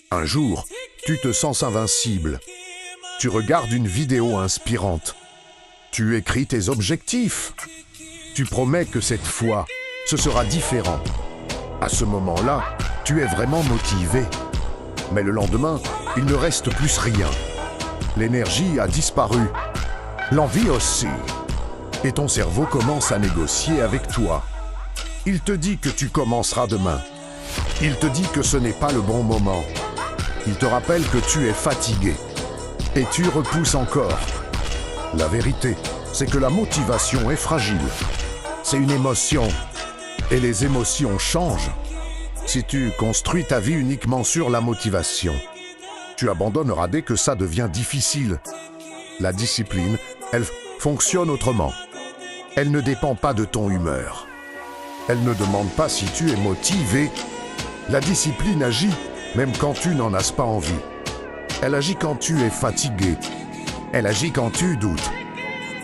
Un jour, tu te sens invincible. Tu regardes une vidéo inspirante. Tu écris tes objectifs. Tu promets que cette fois, ce sera différent. À ce moment-là, tu es vraiment motivé. Mais le lendemain, il ne reste plus rien. L'énergie a disparu. L'envie aussi. Et ton cerveau commence à négocier avec toi. Il te dit que tu commenceras demain. Il te dit que ce n'est pas le bon moment. Il te rappelle que tu es fatigué. Et tu repousses encore. La vérité, c'est que la motivation est fragile. C'est une émotion. Et les émotions changent. Si tu construis ta vie uniquement sur la motivation, tu abandonneras dès que ça devient difficile. La discipline, elle fonctionne autrement. Elle ne dépend pas de ton humeur. Elle ne demande pas si tu es motivé. La discipline agit même quand tu n'en as pas envie. Elle agit quand tu es fatigué. Elle agit quand tu doutes.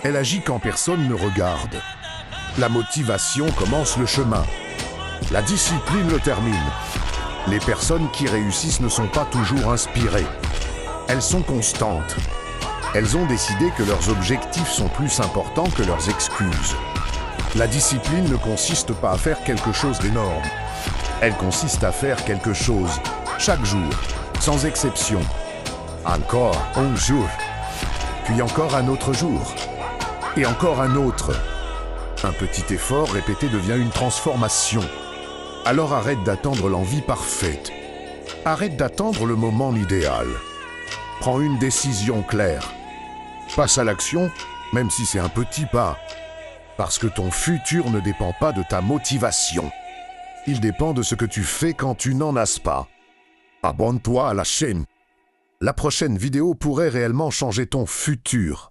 Elle agit quand personne ne regarde. La motivation commence le chemin. La discipline le termine. Les personnes qui réussissent ne sont pas toujours inspirées. Elles sont constantes. Elles ont décidé que leurs objectifs sont plus importants que leurs excuses. La discipline ne consiste pas à faire quelque chose d'énorme. Elle consiste à faire quelque chose, chaque jour, sans exception. Encore un jour, puis encore un autre jour, et encore un autre. Un petit effort répété devient une transformation. Alors arrête d'attendre l'envie parfaite. Arrête d'attendre le moment idéal. Prends une décision claire. Passe à l'action, même si c'est un petit pas. Parce que ton futur ne dépend pas de ta motivation. Il dépend de ce que tu fais quand tu n'en as pas. Abonne-toi à la chaîne. La prochaine vidéo pourrait réellement changer ton futur.